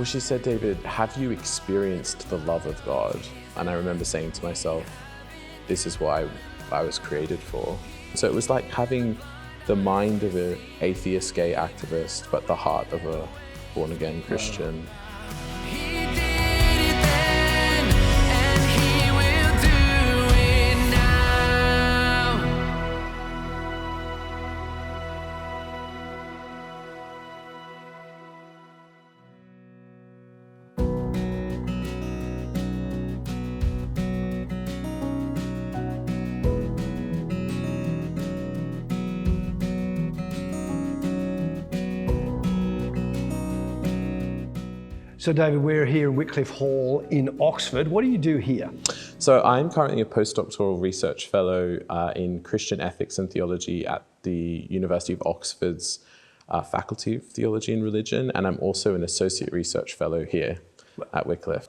Well, she said, David, have you experienced the love of God? And I remember saying to myself, this is what I was created for. So it was like having the mind of an atheist gay activist, but the heart of a born-again Christian. So David, we're here in Wycliffe Hall in Oxford. What do you do here? So I'm currently a postdoctoral research fellow in Christian ethics and theology at the University of Oxford's Faculty of Theology and Religion, and I'm also an associate research fellow here at Wycliffe.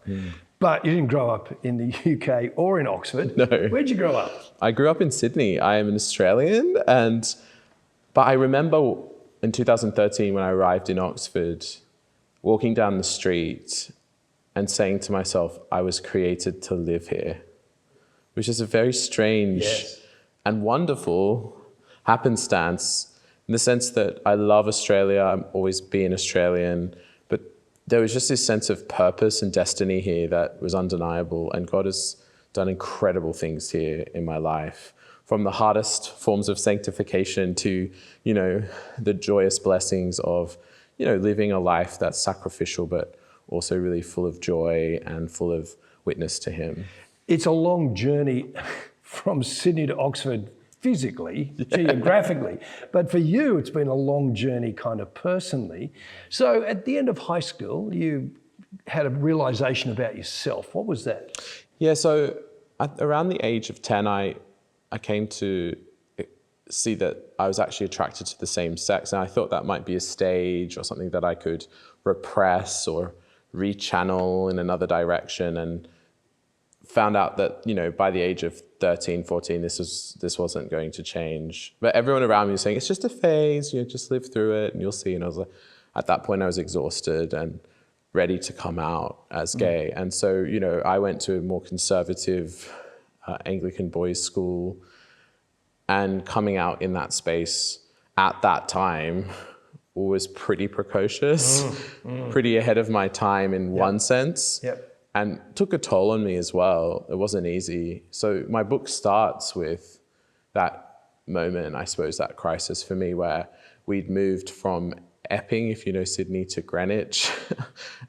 But you didn't grow up in the UK or in Oxford. No. Where'd you grow up? I grew up in Sydney. I am an Australian, but I remember in 2013 when I arrived in Oxford, walking down the street and saying to myself, I was created to live here, which is a very strange and wonderful happenstance in the sense that I love Australia, I'm always been Australian, but there was just this sense of purpose and destiny here that was undeniable, and God has done incredible things here in my life, from the hardest forms of sanctification to, the joyous blessings of living a life that's sacrificial, but also really full of joy and full of witness to Him. It's a long journey from Sydney to Oxford physically, geographically, but for you, it's been a long journey kind of personally. So at the end of high school, you had a realization about yourself. What was that? Yeah, so around the age of 10, I came to see that I was actually attracted to the same sex, and I thought that might be a stage or something that I could repress or rechannel in another direction, and found out that by the age of 13, 14, this wasn't going to change. But everyone around me was saying, it's just a phase, just live through it and you'll see. And I was like, at that point I was exhausted and ready to come out as gay. And so I went to a more conservative Anglican boys' school. And coming out in that space at that time was pretty precocious, pretty ahead of my time in one sense, and took a toll on me as well. It wasn't easy. So my book starts with that moment, I suppose, that crisis for me, where we'd moved from Epping, if you know Sydney, to Greenwich.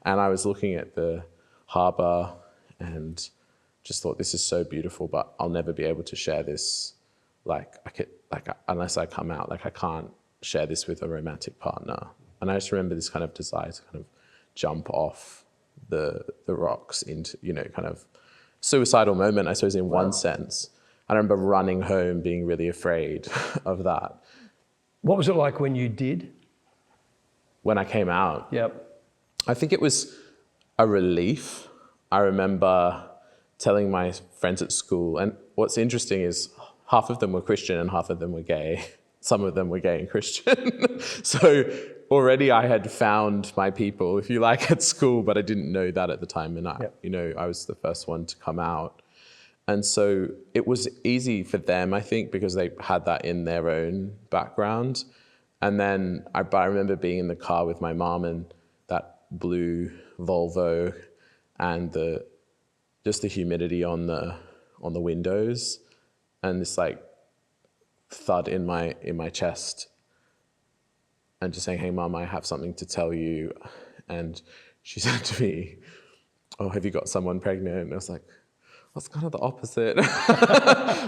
And I was looking at the harbour and just thought, this is so beautiful, but I'll never be able to share this. Unless I come out, I can't share this with a romantic partner. And I just remember this kind of desire to kind of jump off the rocks into, kind of suicidal moment, I suppose, in one sense. I remember running home being really afraid of that. What was it like when you did? When I came out? Yep. I think it was a relief. I remember telling my friends at school, and what's interesting is half of them were Christian and half of them were gay. Some of them were gay and Christian. So already I had found my people, if you like, at school, but I didn't know that at the time. And I was the first one to come out. And so it was easy for them, I think, because they had that in their own background. And then I remember being in the car with my mom and that blue Volvo and just the humidity on the windows. And this thud in my chest, and just saying, "Hey, Mum, I have something to tell you." And she said to me, "Oh, have you got someone pregnant?" And I was like, "What's kind of the opposite?"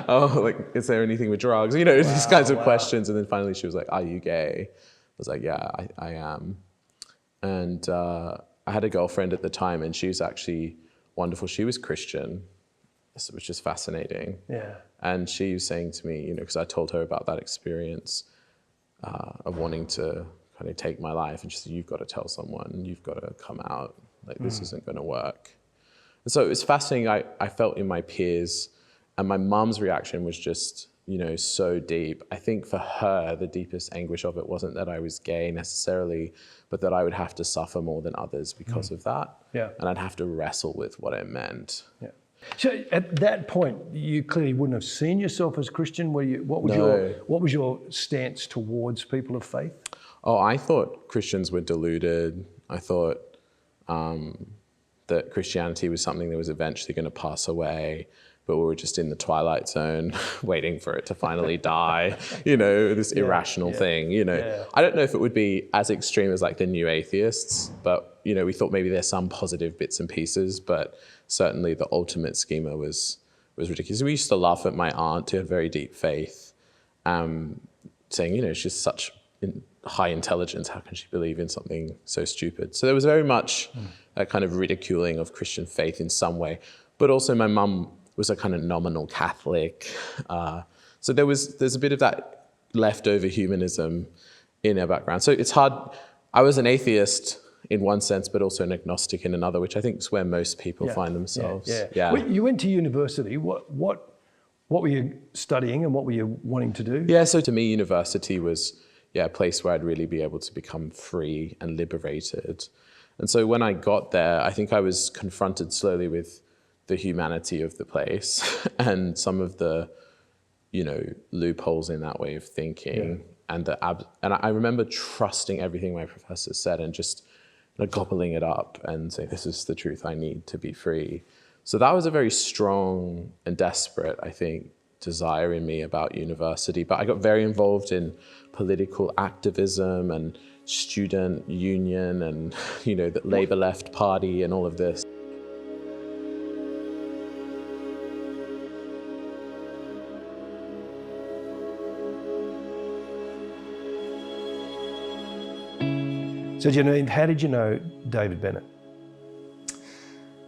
"Oh, is there anything with drugs?" These kinds of questions. And then finally, she was like, "Are you gay?" I was like, "Yeah, I am." And I had a girlfriend at the time, and she was actually wonderful. She was Christian, which is fascinating. Yeah. And she was saying to me, because I told her about that experience of wanting to kind of take my life, and she said, "You've got to tell someone, you've got to come out, this isn't going to work." And so it was fascinating. I felt in my peers, and my mum's reaction was just so deep. I think for her, the deepest anguish of it wasn't that I was gay necessarily, but that I would have to suffer more than others because of that. Yeah. And I'd have to wrestle with what it meant. Yeah. So at that point, you clearly wouldn't have seen yourself as Christian. What was your stance towards people of faith? Oh, I thought Christians were deluded. I thought that Christianity was something that was eventually going to pass away, but we were just in the twilight zone waiting for it to finally die, this irrational thing, I don't know if it would be as extreme as like the new atheists, but, we thought maybe there's some positive bits and pieces, but certainly the ultimate schema was ridiculous. We used to laugh at my aunt who had very deep faith, saying, she's such high intelligence, how can she believe in something so stupid? So there was very much a kind of ridiculing of Christian faith in some way, but also my mum was a kind of nominal Catholic. So there's a bit of that leftover humanism in our background. So it's hard. I was an atheist in one sense, but also an agnostic in another, which I think is where most people find themselves. Yeah. Well, you went to university. What were you studying and what were you wanting to do? Yeah, so to me, university was a place where I'd really be able to become free and liberated. And so when I got there, I think I was confronted slowly with the humanity of the place and some of the, loopholes in that way of thinking. And I remember trusting everything my professor said and just gobbling it up and saying, this is the truth, I need to be free. So that was a very strong and desperate, I think, desire in me about university. But I got very involved in political activism and student union and, the Labour Left Party and all of this. So Janine, how did you know David Bennett?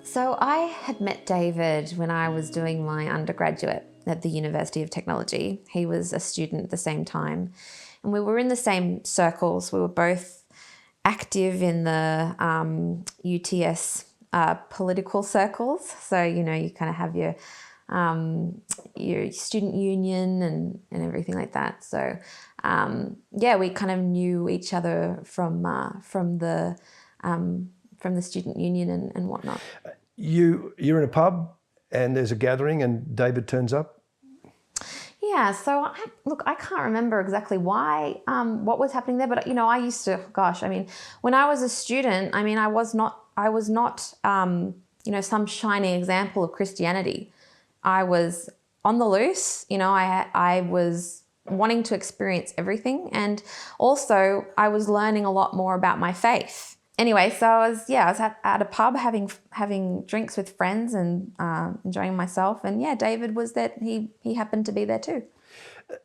So I had met David when I was doing my undergraduate at the University of Technology. He was a student at the same time. And we were in the same circles. We were both active in the UTS political circles. So, you kind of have your student union and everything like that. So, we kind of knew each other from the student union and whatnot. You're in a pub and there's a gathering and David turns up? Yeah, so I can't remember exactly why, what was happening there, but I used to, when I was a student, I was not some shining example of Christianity. I was on the loose, I was wanting to experience everything, and also I was learning a lot more about my faith. Anyway, so I was at a pub having drinks with friends and enjoying myself, and David was there. He happened to be there too.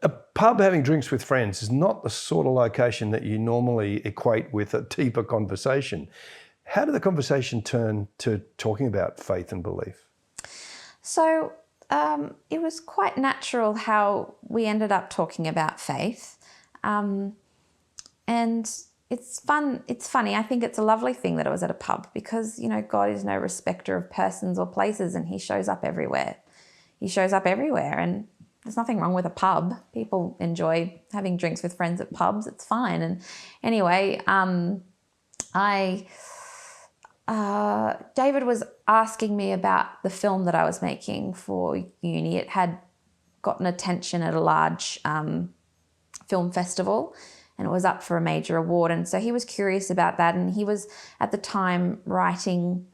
A pub having drinks with friends is not the sort of location that you normally equate with a deeper conversation. How did the conversation turn to talking about faith and belief? So it was quite natural how we ended up talking about faith, and it's fun. It's funny. I think it's a lovely thing that it was at a pub because, God is no respecter of persons or places, and he shows up everywhere. He shows up everywhere, and there's nothing wrong with a pub. People enjoy having drinks with friends at pubs. It's fine. And anyway, David was asking me about the film that I was making for uni. It had gotten attention at a large film festival, and it was up for a major award. And so he was curious about that. And he was at the time writing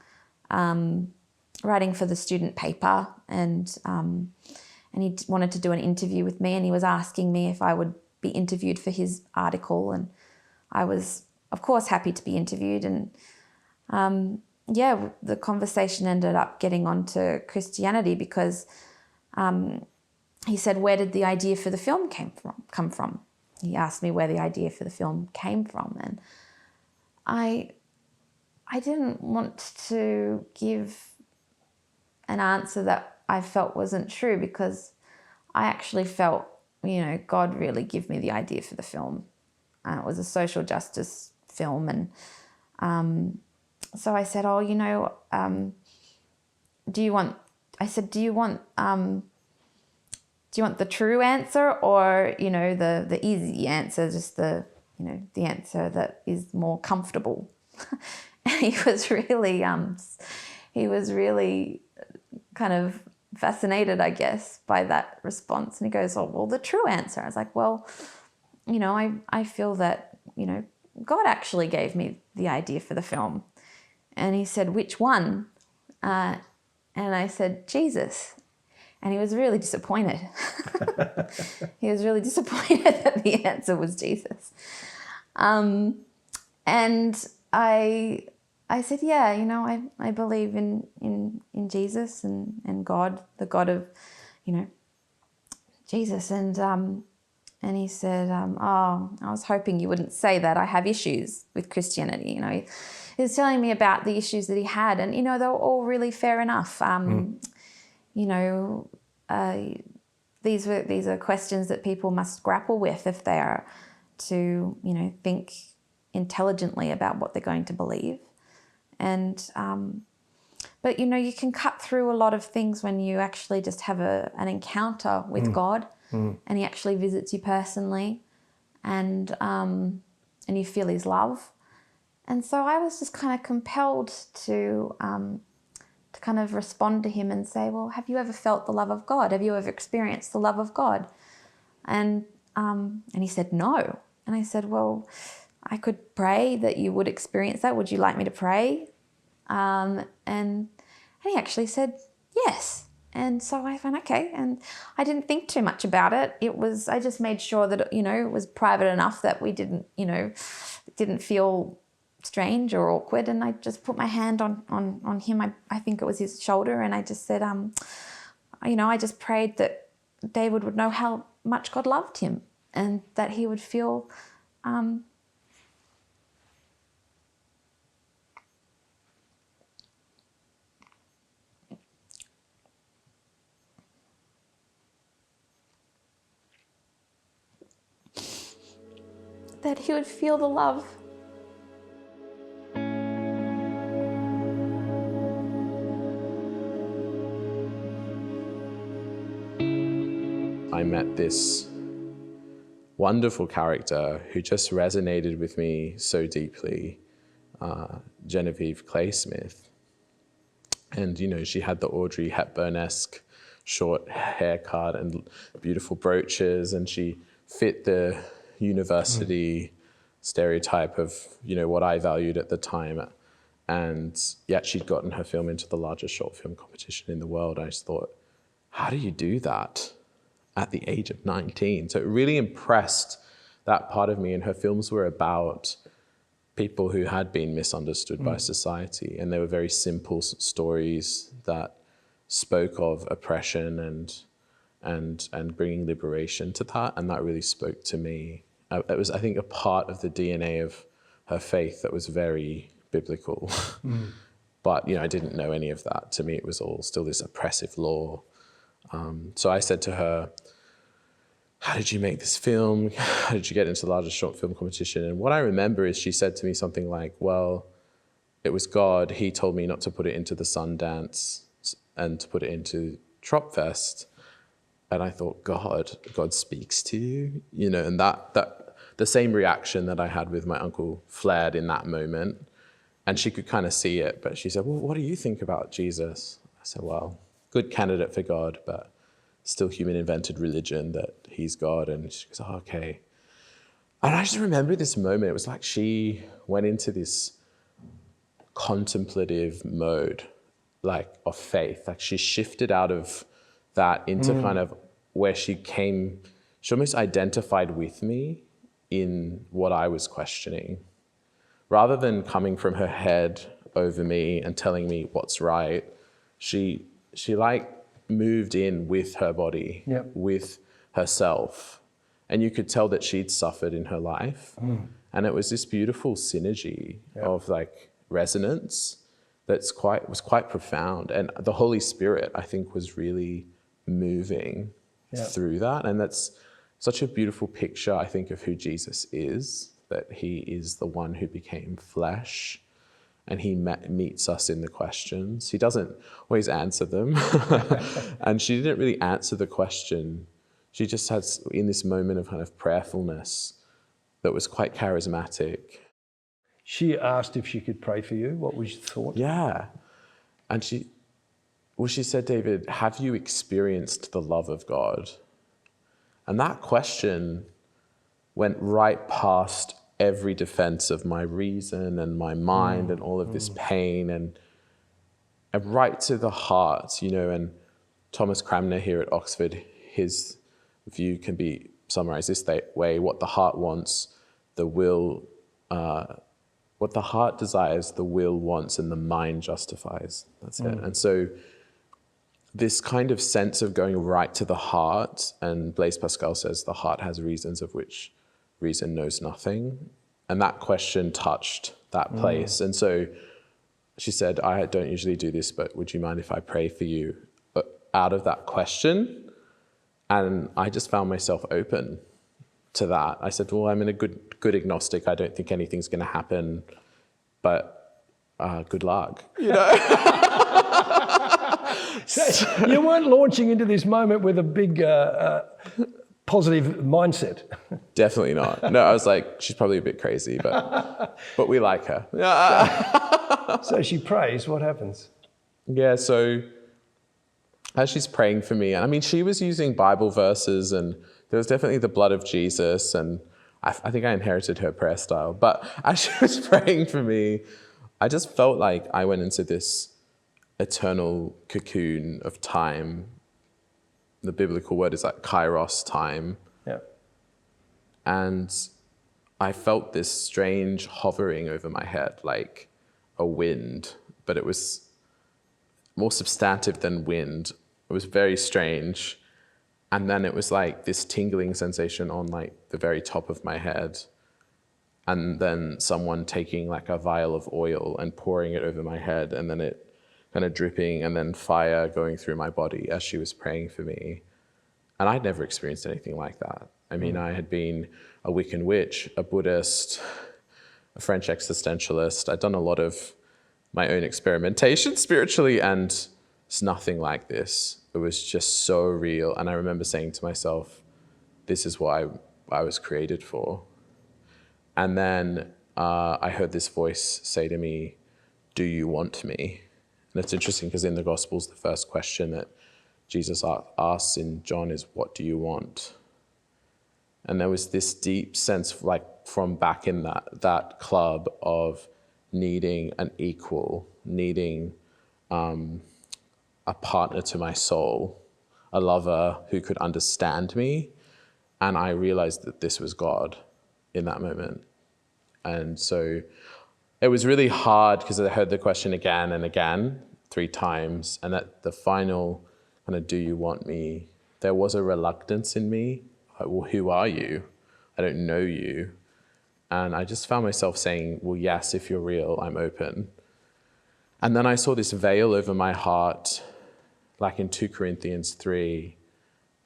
for the student paper, and he wanted to do an interview with me, and he was asking me if I would be interviewed for his article. And I was, of course, happy to be interviewed. And the conversation ended up getting onto Christianity because he said, where did the idea for the film come from? He asked me where the idea for the film came from, and I didn't want to give an answer that I felt wasn't true, because I actually felt, God really gave me the idea for the film. It was a social justice film, and so I said, do you want do you want the true answer or, the easy answer, just the answer that is more comfortable? And he was really kind of fascinated, I guess, by that response. And he goes, oh, well, the true answer. I was like, well, I feel that, God actually gave me the idea for the film. And he said, which one? And I said, Jesus. And he was really disappointed. He was really disappointed that the answer was Jesus. And I said, yeah, I believe in Jesus and God, the God of, Jesus. And he said, oh, I was hoping you wouldn't say that. I have issues with Christianity. He was telling me about the issues that he had, and, they were all really fair enough. These are questions that people must grapple with if they are to, think intelligently about what they're going to believe. And, but, you can cut through a lot of things when you actually just have an encounter with God. And he actually visits you personally, and you feel his love. And so I was just kind of compelled to kind of respond to him and say, well, have you ever felt the love of God? Have you ever experienced the love of God? And he said, no. And I said, well, I could pray that you would experience that. Would you like me to pray? And he actually said, yes. And so I went, okay. And I didn't think too much about it. I just made sure that, it was private enough that we didn't feel strange or awkward. And I just put my hand on him. I think it was his shoulder. And I just said, I just prayed that David would know how much God loved him and that he would feel, the love. I met this wonderful character who just resonated with me so deeply, Genevieve Claysmith. And, she had the Audrey Hepburn-esque short haircut and beautiful brooches, and she fit the university stereotype of, what I valued at the time. And yet she'd gotten her film into the largest short film competition in the world. I just thought, how do you do that at the age of 19? So it really impressed that part of me. And her films were about people who had been misunderstood by society. And they were very simple stories that spoke of oppression and bringing liberation to that. And that really spoke to me. It was, I think, a part of the DNA of her faith that was very biblical. But, I didn't know any of that. To me, it was all still this oppressive law. So I said to her, how did you make this film? How did you get into the largest short film competition? And what I remember is she said to me something like, well, it was God. He told me not to put it into the Sundance and to put it into Tropfest. And I thought, God speaks to you, and that the same reaction that I had with my uncle flared in that moment. And she could kind of see it, but she said, well, what do you think about Jesus? I said, well, good candidate for God, but still human invented religion that he's God. And she goes, oh, okay. And I just remember this moment. It was like she went into this contemplative mode, like of faith. Like she shifted out of that into kind of where she almost identified with me in what I was questioning. Rather than coming from her head over me and telling me what's right, she like moved in with her body, with herself. And you could tell that she'd suffered in her life. And it was this beautiful synergy of like resonance was quite profound. And the Holy Spirit, I think, was really moving through that. And that's such a beautiful picture, I think, of who Jesus is, that he is the one who became flesh and he meets us in the questions. He doesn't always answer them. And she didn't really answer the question she just had, in this moment of kind of prayerfulness that was quite charismatic. She asked if she could pray for you. What was your thought? Yeah. And she said, David, have you experienced the love of God? And that question went right past every defense of my reason and my mind and all of this pain and right to the heart, you know. And Thomas Cranmer here at Oxford, his view can be summarized this way: what the heart wants, what the heart desires, the will wants, and the mind justifies. That's it. And so this kind of sense of going right to the heart, and Blaise Pascal says the heart has reasons of which reason knows nothing. And that question touched that place. And so she said, I don't usually do this, but would you mind if I pray for you? But out of that question, and I just found myself open to that. I said, well, I'm in a good agnostic. I don't think anything's going to happen, but good luck, you know? So you weren't launching into this moment with a big positive mindset. Definitely not. No, I was like, she's probably a bit crazy, but we like her. So she prays. What happens? Yeah, so as she's praying for me, and I mean, she was using Bible verses, and there was definitely the blood of Jesus, and I think I inherited her prayer style. But as she was praying for me, I just felt like I went into this eternal cocoon of time. The biblical word is like kairos, time. Yeah. And I felt this strange hovering over my head, like a wind, but it was more substantive than wind. It was very strange. And then it was like this tingling sensation on like the very top of my head. And then someone taking like a vial of oil and pouring it over my head, and then it kind of dripping, and then fire going through my body as she was praying for me. And I'd never experienced anything like that. I mean, I had been a Wiccan witch, a Buddhist, a French existentialist. I'd done a lot of my own experimentation spiritually, and it's nothing like this. It was just so real. And I remember saying to myself, this is what I was created for. And then I heard this voice say to me, do you want me? And it's interesting because in the Gospels, the first question that Jesus asks in John is, what do you want? And there was this deep sense, like from back in that club, of needing an equal, needing a partner to my soul, a lover who could understand me. And I realized that this was God in that moment. And so it was really hard because I heard the question again and again, 3 times. And at the final kind of, do you want me? There was a reluctance in me. Like, well, who are you? I don't know you. And I just found myself saying, well, yes, if you're real, I'm open. And then I saw this veil over my heart, like in 2 Corinthians 3,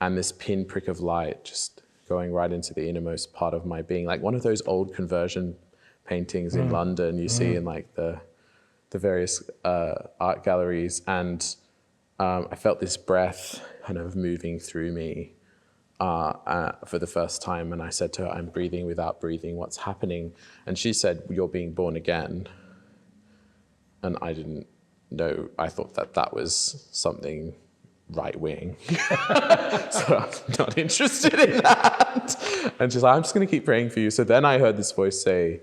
and this pinprick of light just going right into the innermost part of my being, like one of those old conversion paintings in London you see in like the various art galleries. And I felt this breath kind of moving through me for the first time. And I said to her, I'm breathing without breathing, what's happening? And she said, you're being born again. And I didn't know, I thought that was something right-wing. So I'm not interested in that. And she's like, I'm just gonna keep praying for you. So then I heard this voice say,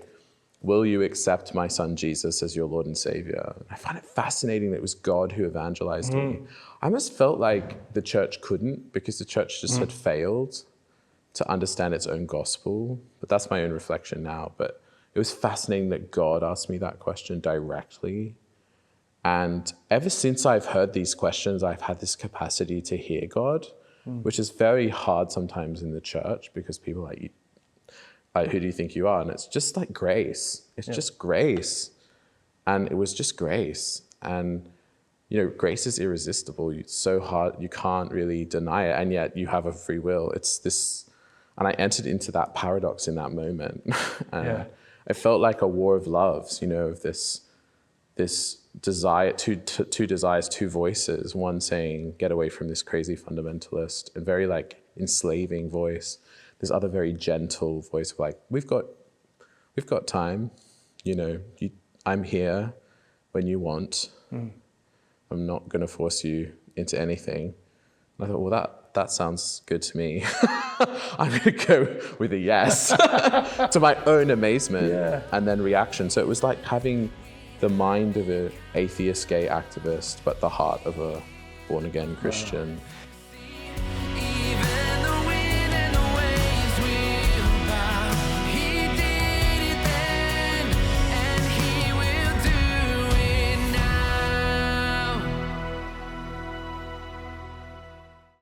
will you accept my son Jesus as your Lord and Savior? I find it fascinating that it was God who evangelized me. I almost felt like the church couldn't, because the church just had failed to understand its own gospel. But that's my own reflection now. But it was fascinating that God asked me that question directly. And ever since I've heard these questions, I've had this capacity to hear God, which is very hard sometimes in the church, because people are like, who do you think you are? And it's just like grace. It's just grace. And it was just grace. And, you know, grace is irresistible. It's so hard, you can't really deny it. And yet you have a free will. It's this, and I entered into that paradox in that moment. And it felt like a war of loves, you know, of this desire, two desires, two voices, one saying, get away from this crazy fundamentalist, and very like enslaving voice. This other very gentle voice of like, we've got time, I'm here when you want. I'm not going to force you into anything. And I thought, well, that sounds good to me. I'm going to go with a yes to my own amazement and then reaction. So it was like having the mind of an atheist gay activist, but the heart of a born-again Christian.